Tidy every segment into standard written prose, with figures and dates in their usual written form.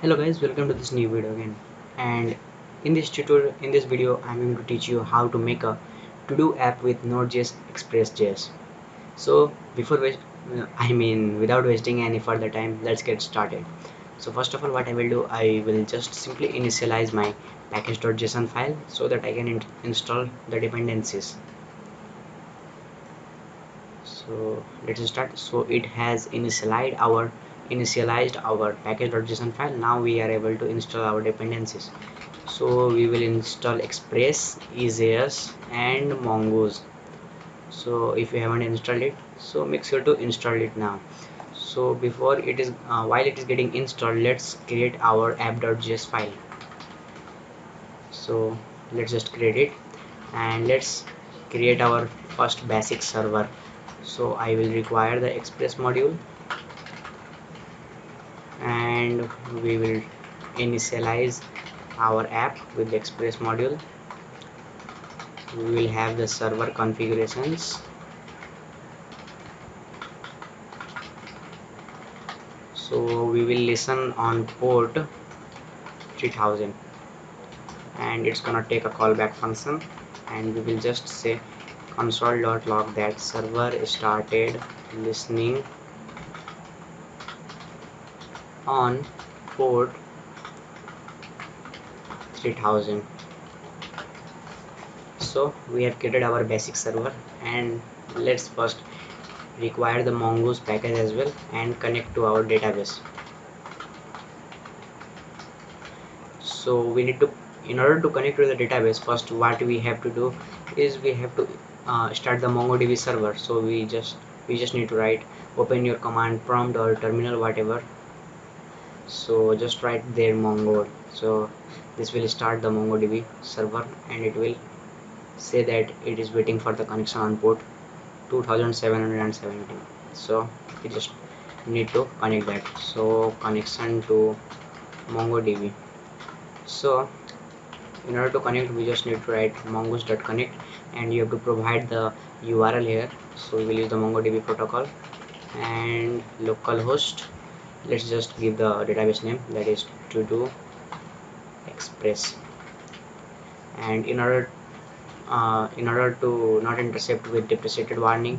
Hello guys, welcome to this new video again. And in this tutorial, in this video, I'm going to teach you how to make a to-do app with Node.js Express.js. So without wasting any further time, let's get started. So first of all, what I will do, I will just simply initialize my package.json file so that I can install the dependencies. So let's start. So it has initialized our package.json file. Now we are able to install our dependencies. So we will install Express, EJS and Mongoose. So if you haven't installed it, so make sure to install it now. So before it is while it is getting installed, let's create our app.js file. So let's just create it and let's create our first basic server. So I will require the Express module and we will initialize our app with the Express module. We will have the server configurations. So we will listen on port 3000 and it's gonna take a callback function, and we will just say console.log that server started listening on port 3000. So we have created our basic server, and let's first require the Mongoose package as well and connect to our database. So we need to, in order to connect to the database, first what we have to do is we have to start the MongoDB server. So we just need to write, open your command prompt or terminal, whatever. So just write there mongo. So this will start the MongoDB server and it will say that it is waiting for the connection on port 2717. So we just need to connect that. So connection to MongoDB. So in order to connect, we just need to write mongoose.connect and you have to provide the URL here. So we will use the MongoDB protocol and localhost. Let's just give the database name, that is to-do express. And in order to not intercept with depreciated warning,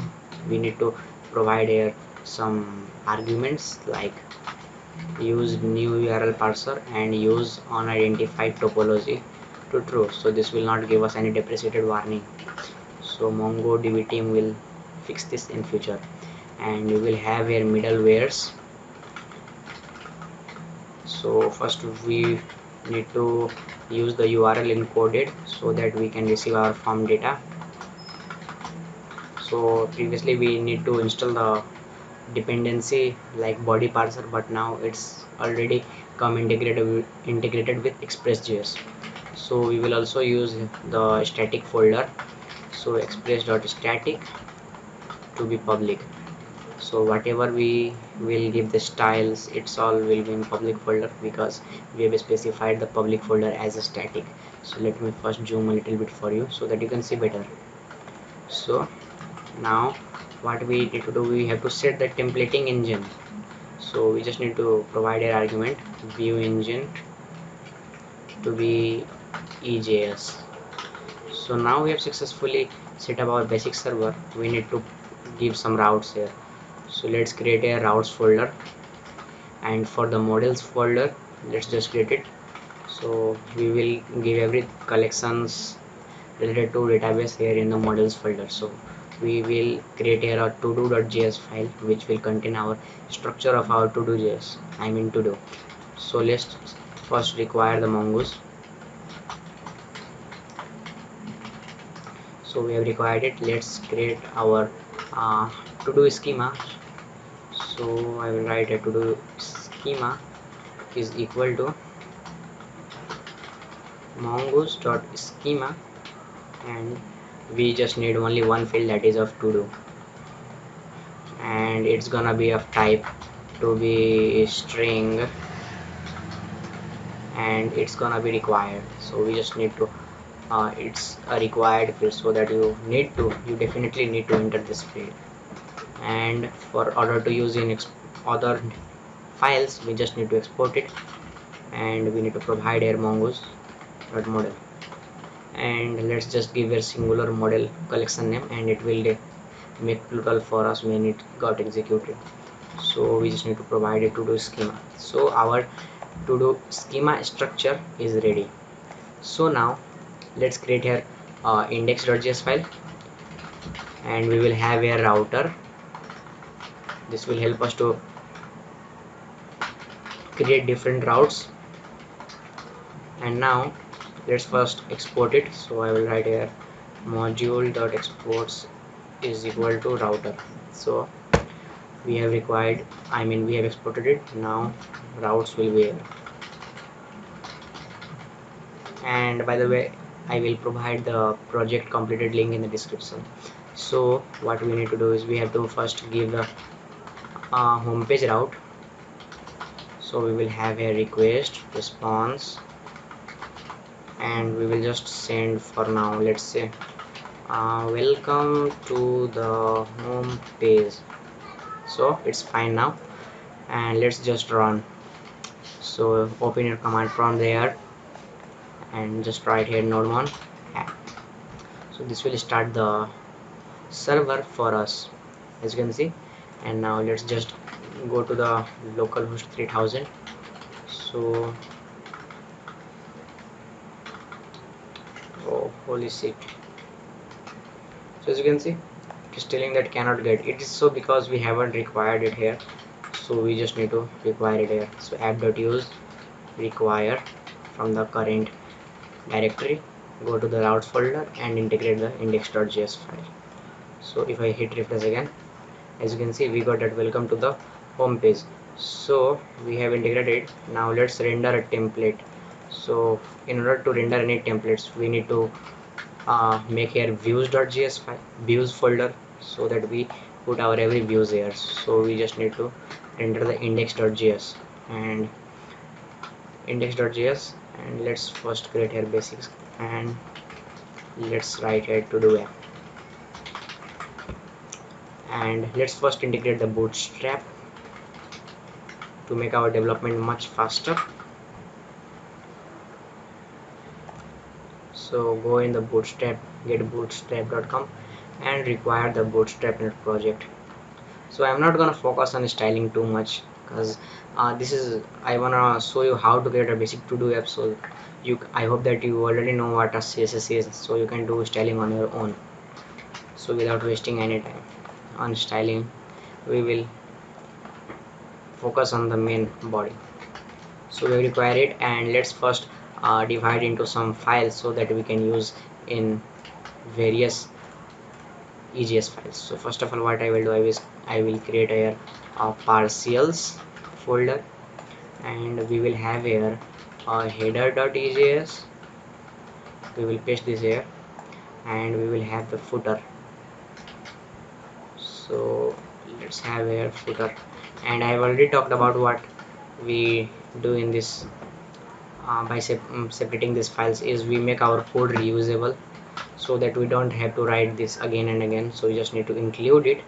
we need to provide here some arguments like use new URL parser and use unidentified topology to true. So this will not give us any depreciated warning. So MongoDB team will fix this in future. And we will have here middlewares. So first we need to use the URL encoded so that we can receive our form data. So previously we need to install the dependency like body parser, but now it's already come integrated with Express.js. So we will also use the static folder, so express.static to be public. So whatever we will give the styles, it's all will be in public folder because we have specified the public folder as a static. So let me first zoom a little bit for you so that you can see better. So now what we need to do, we have to set the templating engine. So we just need to provide an argument view engine to be EJS. So now we have successfully set up our basic server. We need to give some routes here. So let's create a routes folder, and for the models folder let's just create it. So we will give every collections related to database here in the models folder. So we will create here a to-do.js file which will contain our structure of our to-do.js, to-do. So let's first require the mongoose. So we have required it. Let's create our to-do schema. So I will write a to-do schema is equal to mongoose.schema, and we just need only one field, that is of to-do, and it's gonna be of type to be string, and it's gonna be required. So we just need to it's a required field, so that you definitely need to enter this field. And for order to use in other files, we just need to export it. and we need to provide here mongoose dot model, and let's just give a singular model collection name, and it will make plural for us when it got executed. So we just need to provide a to-do schema. So our to-do schema structure is ready. So now let's create here index.js file, and we will have a router. This will help us to create different routes. And now let's first export it. So I will write here module.exports is equal to router. So we have required, we have exported it. Now routes will be here. And by the way, I will provide the project completed link in the description. So what we need to do is we have to first give the homepage route. So we will have a request response, and we will just send for now, let's say welcome to the home page. So it's fine now, and let's just run. So open your command from there and just write here node1 app. So this will start the server for us, as you can see. And now let's just go to the localhost 3000. So oh holy shit, so as you can see it's telling that cannot get. It is so because we haven't required it here, so we just need to require it here. So app.use require from the current directory, go to the routes folder and integrate the index.js file. So if I hit refresh again, as you can see we got that welcome to the home page. So we have integrated. Now let's render a template. So in order to render any templates, we need to make here views.js file, views folder, so that we put our every views here. So we just need to render the index.js and index.js, and let's first create here basics, and let's write here to do app, and let's first integrate the bootstrap to make our development much faster. So go in the bootstrap, get bootstrap.com and require the bootstrap net project. So I'm not gonna focus on styling too much, because this is, I wanna show you how to create a basic to-do app. So I hope that you already know what a CSS is, so you can do styling on your own. So without wasting any time on styling, we will focus on the main body. So we require it, and let's first divide into some files so that we can use in various EJS files. So first of all, what I will do, I will create a partials folder, and we will have here header.ejs. We will paste this here, and we will have the footer. So let's have here footer, and I have already talked about what we do in this by separating these files is we make our code reusable, so that we don't have to write this again and again. So we just need to include it.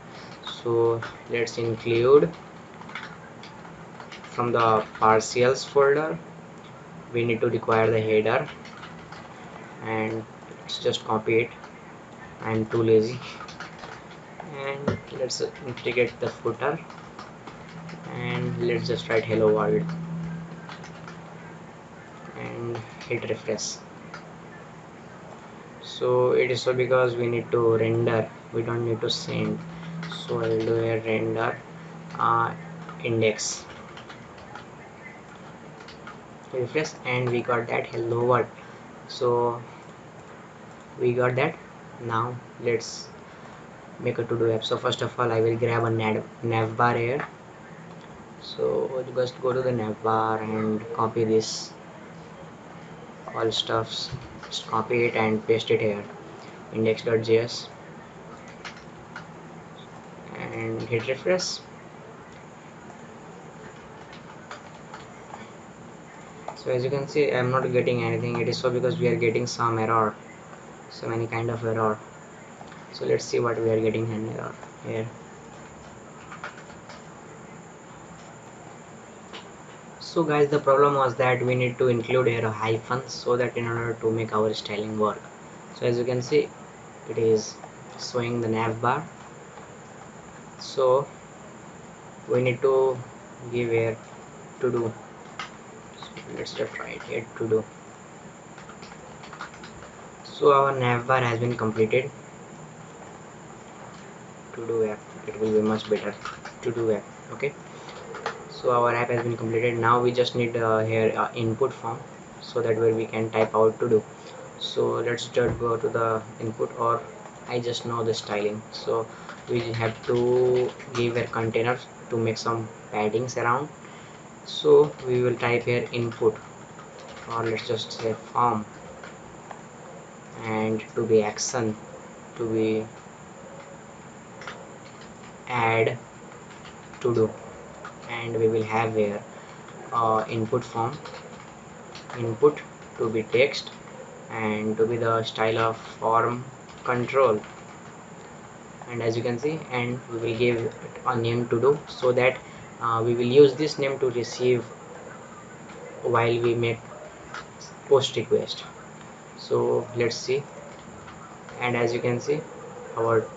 So let's include from the partials folder. We need to require the header, and let's just copy it. I'm too lazy. And let's integrate the footer, and let's just write hello world and hit refresh. So it is so because we need to render, we don't need to send. So I will do a render index, refresh, and we got that hello world. So we got that. Now let's make a to-do app. So first of all, I will grab a navbar here. So just go to the navbar and copy this all stuffs, just copy it and paste it here, index.js, and hit refresh. So as you can see, I'm not getting anything. It is so because we are getting some error, so many kind of error. So let's see what we are getting an error here. So guys, the problem was that we need to include here a hyphen, so that in order to make our styling work. So as you can see, it is showing the nav bar. So we need to give here to do. So let's just write here to do. So our nav bar has been completed. To do app, it will be much better. To do app, okay. So our app has been completed. Now we just need here input form, so that where we can type out to do. So let's just go to the input, or I just know the styling. So we have to give a container to make some paddings around. So we will type here input, or let's just say form, and to be action, to be add to do, and we will have here input form, input to be text, and to be the style of form control. And as you can see, and we will give it a name to do, so that we will use this name to receive while we make post request. So let's see. And as you can see, our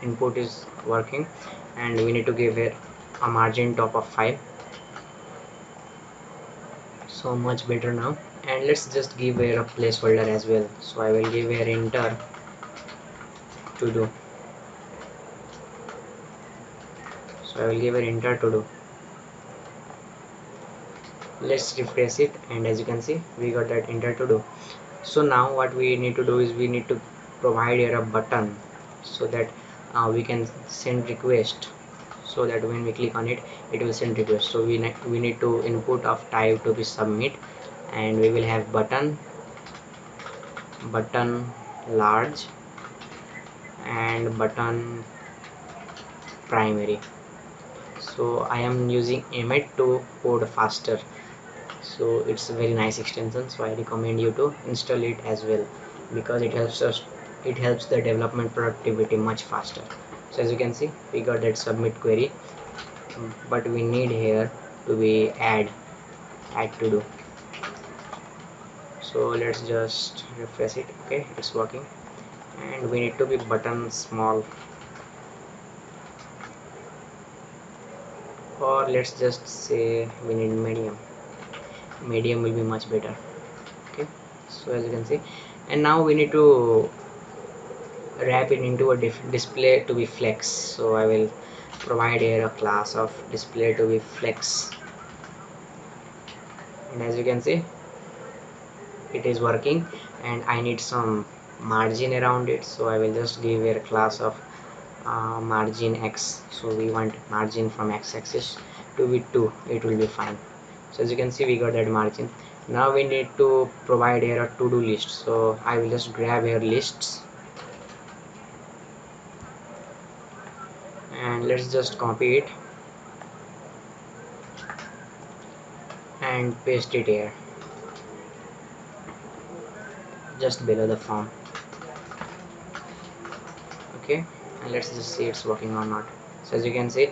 input is working, and we need to give it a margin top of 5, so much better now. And let's just give here a placeholder as well. So I will give here enter to do. So I will give an enter to do. Let's refresh it, and as you can see, we got that enter to do. So now what we need to do is we need to provide here a button, so that we can send request, so that when we click on it, it will send request. So we need to input of type to be submit, and we will have button, button large, and button primary. So I am using Emmet to code faster. So it's a very nice extension, so I recommend you to install it as well, because it helps the development productivity much faster. So as you can see, we got that submit query, but we need here to be add to do. So let's just refresh it. Okay, it's working. And we need to be button small, or let's just say we need medium. Medium will be much better. Okay, so as you can see, and now we need to wrap it into a display to be flex. So I will provide here a class of display to be flex, and as you can see, it is working. And I need some margin around it, so I will just give here a class of margin x. So we want margin from x-axis to be 2, it will be fine. So as you can see, we got that margin. Now we need to provide here a to-do list, so I will just grab here lists, and let's just copy it and paste it here just below the form. Okay, and let's just see it's working or not. So as you can see,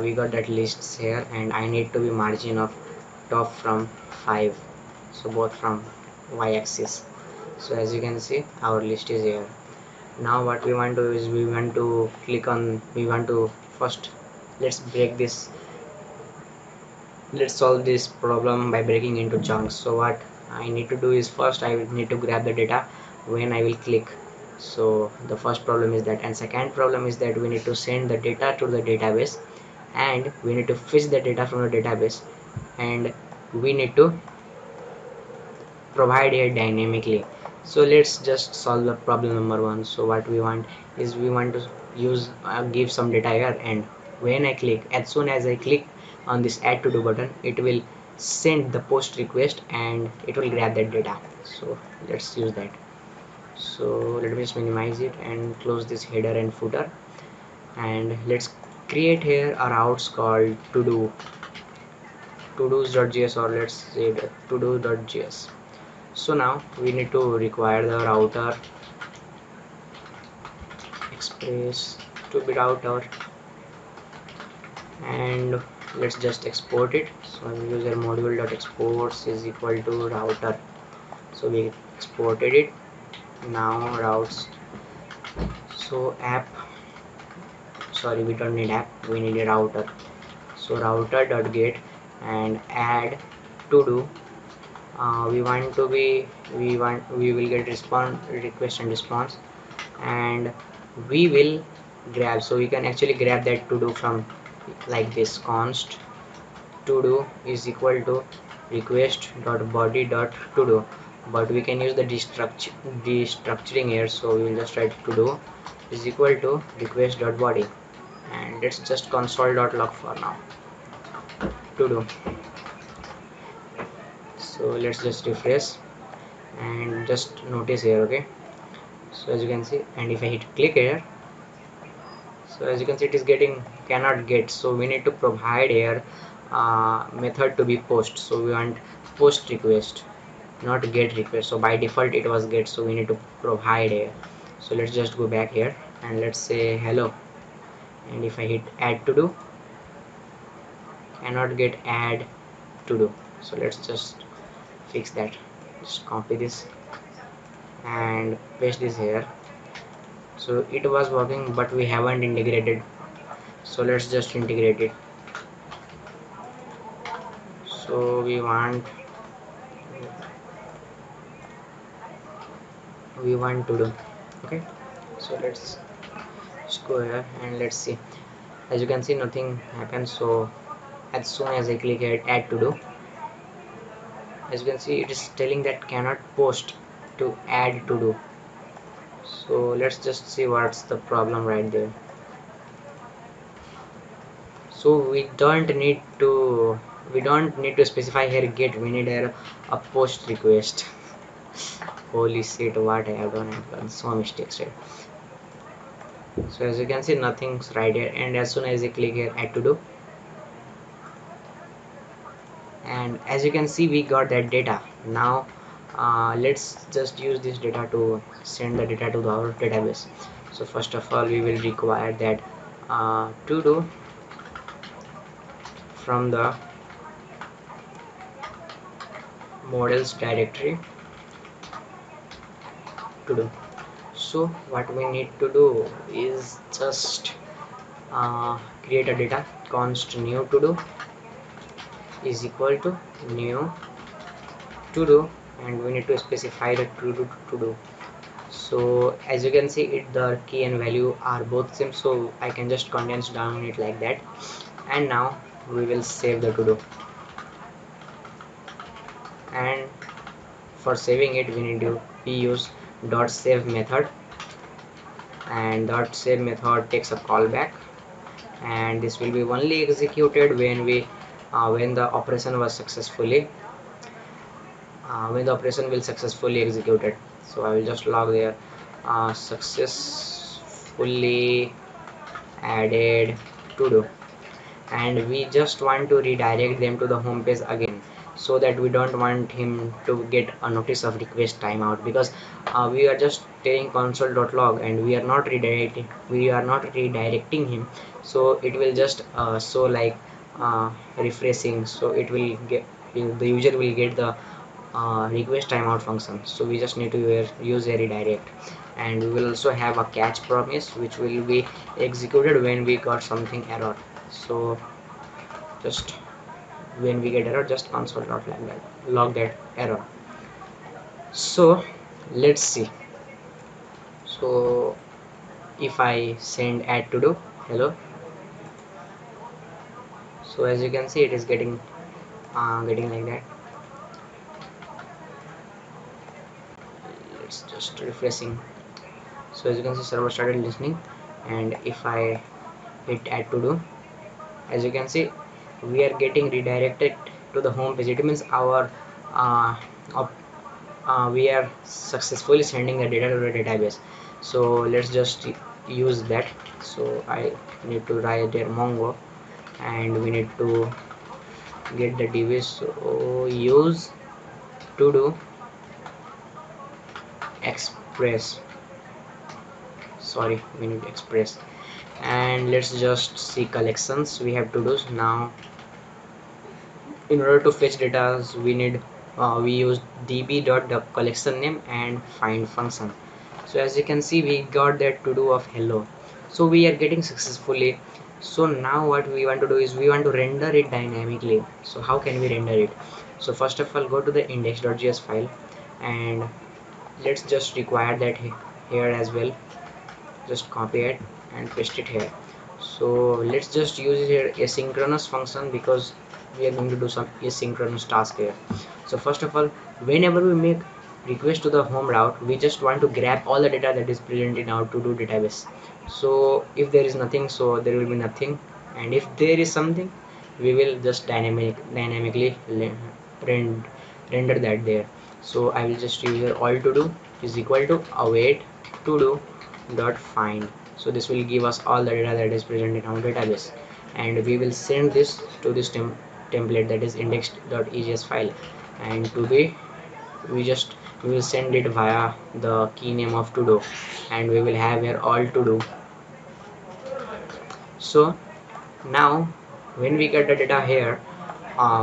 we got that lists here, and I need to be margin of top from 5, so both from y-axis. So as you can see, our list is here. Now what we want to do is we want to click on, we want to first, let's break this, let's solve this problem by breaking into chunks. So what I need to do is, first I need to grab the data when I will click. So the first problem is that, and second problem is that we need to send the data to the database, and we need to fetch the data from the database, and we need to provide it dynamically. So let's just solve the problem number 1. So what we want is, we want to use give some data here, and when I click, as soon as I click on this add to do button, it will send the post request, and it will grab that data. So let's use that. So let me just minimize it and close this header and footer, and let's create here a routes called to do, todos.js, or let's say to do.js. So now we need to require the router express to be router, and let's just export it. So user module dot exports is equal to router, so we exported it. Now routes, so app, sorry, we don't need app, we need a router. So router dot get and add to do. We will get response, request and response, and we will grab, so we can actually grab that to do from like this, const to do is equal to request dot body dot to do, but we can use the destructuring here, so we will just write to do is equal to request dot body, and let's just console dot log for now to do. So let's just refresh and just notice here. Okay, so as you can see, and if I hit click here, so as you can see it is getting cannot get, so we need to provide here method to be post, so we want post request, not get request. So by default it was get, so we need to provide here. So let's just go back here and let's say hello, and if I hit add to do, cannot get add to do. So let's just fix that. Just copy this and paste this here. So it was working, but we haven't integrated, so let's just integrate it. So we want to do. Okay, so let's just go here and let's see. As you can see, nothing happens. So as soon as I click here add to do, as you can see it is telling that cannot post to add to do. So let's just see what's the problem right there. So we don't need to specify here get, we need here a post request. Holy shit, what I have done, I've done so mistakes here. So as you can see nothing's right here, and as soon as I click here add to do, and as you can see we got that data. Now let's just use this data to send the data to our database. So first of all we will require that to do from the models directory to do. So what we need to do is just create a data, const new to do is equal to new to do, and we need to specify the to do. So as you can see it, the key and value are both same, so I can just condense down it like that. And now we will save the to do, and for saving it we need to use dot save method, and dot save method takes a callback, and this will be only executed when the operation was successfully when the operation will successfully executed. So I will just log there successfully added to do, and we just want to redirect them to the home page again, so that we don't want him to get a notice of request timeout, because we are just telling console.log and we are not redirecting him. So it will just show like refreshing, so it will get, the user will get the request timeout function. So we just need to use a redirect, and we will also have a catch promise which will be executed when we got something error. So just when we get error, just console dot log that error. So let's see. So if I send add to do hello, so as you can see it is getting like that. It's just refreshing. So as you can see server started listening, and if I hit add to do, as you can see we are getting redirected to the home page. It means our uh, we are successfully sending the data to the database. So let's just use that. So I need to write there mongo, and we need to get the device. So use to do express, sorry, we need express, and let's just see collections we have to do now. in order to fetch data, we use db.collection name and find function. So as you can see, we got that to do of hello, so we are getting successfully. So now what we want to do is we want to render it dynamically. So how can we render it? So first of all, go to the index.js file, and let's just require that here as well. Just copy it and paste it here. So let's just use here asynchronous function, because we are going to do some asynchronous task here. So first of all, whenever we make request to the home route, we just want to grab all the data that is present in our to do database. So if there is nothing, so there will be nothing, and if there is something, we will just dynamically render that there. So I will just use here all to do is equal to await to do dot find. So this will give us all the data that is present in our database, and we will send this to this template, that is index.egs file, and to be we will send it via the key name of to do, and we will have here all to do. So now when we get the data here,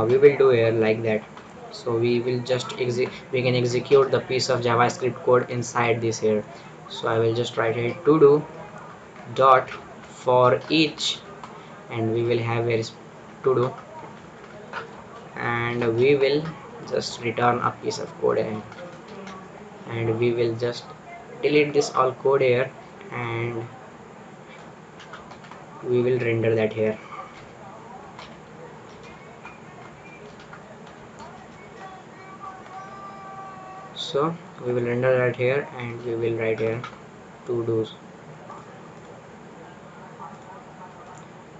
we will do here like that. So we will just we can execute the piece of javascript code inside this here. So I will just write here to do dot for each, and we will have here to do, and we will just return a piece of code, and we will just delete this all code here, and we will render that here. So we will render that here, and we will write here to do's.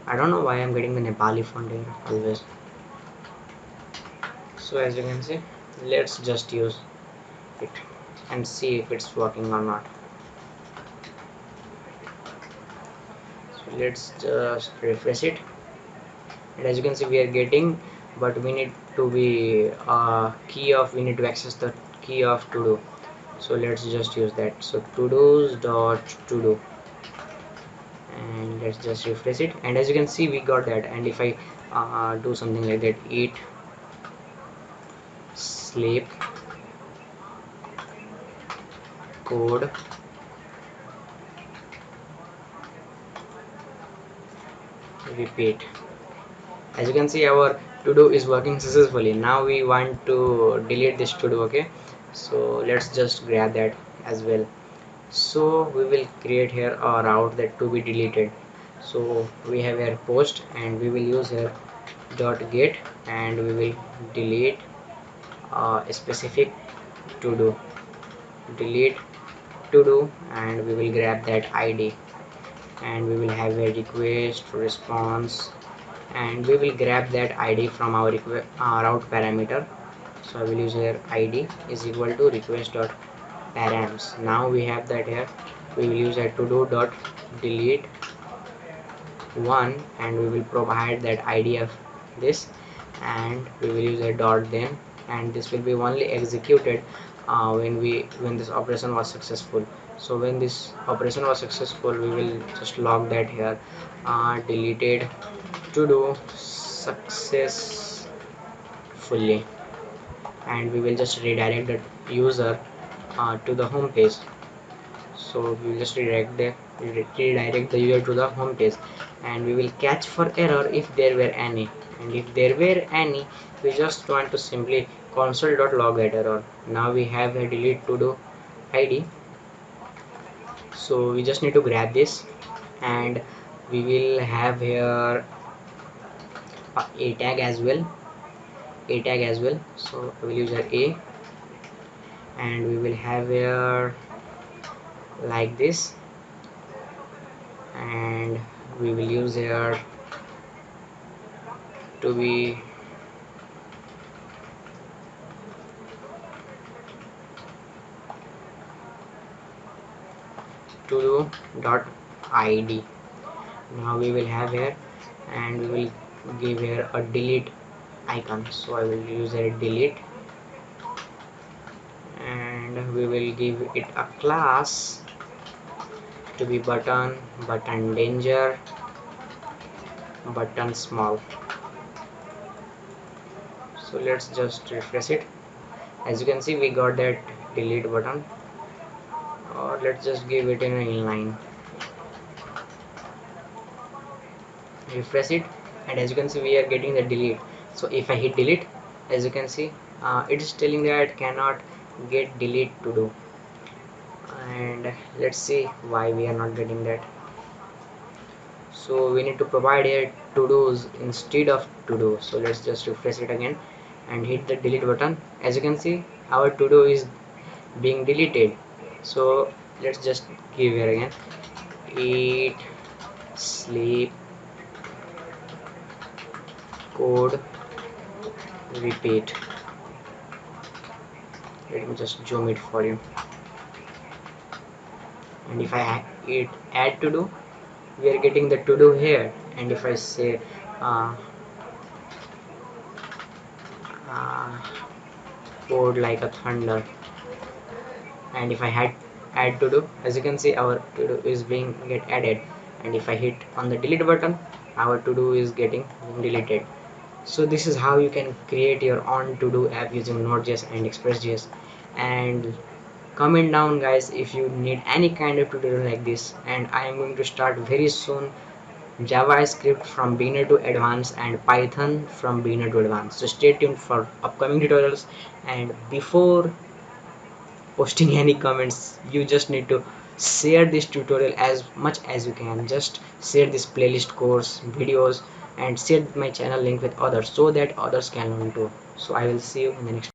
I don't know why I'm getting the Nepali font here always. So as you can see, let's just use it and see if it's working or not. So let's just refresh it, and as you can see, we are getting, but we need to be we need to access the key of to do. So let's just use that. So to do's dot to do, and let's just refresh it, and as you can see, we got that. And if I do something like that, eat, sleep, code, repeat, as you can see, our to do is working successfully. Now we want to delete this to do. Okay, so let's just grab that as well. So we will create here a route that to be deleted. So we have here post, and we will use here dot get, and we will delete a specific to do, delete to do, and we will grab that id, and we will have a request response, and we will grab that id from our route parameter. So I will use here id is equal to request dot params. Now we have that here. We will use a to do dot delete one, and we will provide that id of this, and we will use a dot then, and this will be only executed when this operation was successful. So when this operation was successful, we will just log that here, deleted to do successfully, and we will just redirect the user to the home page. So we will just redirect the user to the home page, and we will catch for error if there were any, and if there were any, we just want to simply console.log that error. Now we have a delete to do id, so we just need to grab this, and we will have here a tag as well, so we will use a, and we will have here like this, and we will use here to be to do dot id. Now we will have here, and we will give here a delete icon. So I will use a delete, and we will give it a class to be button danger, button small. So let's just refresh it. As you can see, we got that delete button, or let's just give it in an inline. Refresh it, and as you can see, we are getting the delete. So if I hit delete, as you can see, it is telling that cannot get delete to do. And let's see why we are not getting that. So we need to provide here to do's instead of to do. So let's just refresh it again and hit the delete button. As you can see, our to do is being deleted. So let's just give here again: eat, sleep, code, repeat. Let me just zoom it for you. And if I hit add to do, we are getting the to do here. And if I say uh, uh, code like a thunder, and if I had add to do, as you can see, our to do is being get added. And if I hit on the delete button, our to do is getting deleted. So this is how you can create your own to do app using Node.js and Express.js. And comment down guys if you need any kind of tutorial like this, and I am going to start very soon JavaScript from beginner to advanced and Python from beginner to advanced. So stay tuned for upcoming tutorials. And before posting any comments, you just need to share this tutorial as much as you can. Just share this playlist course videos and share my channel link with others so that others can learn too. So I will see you in the next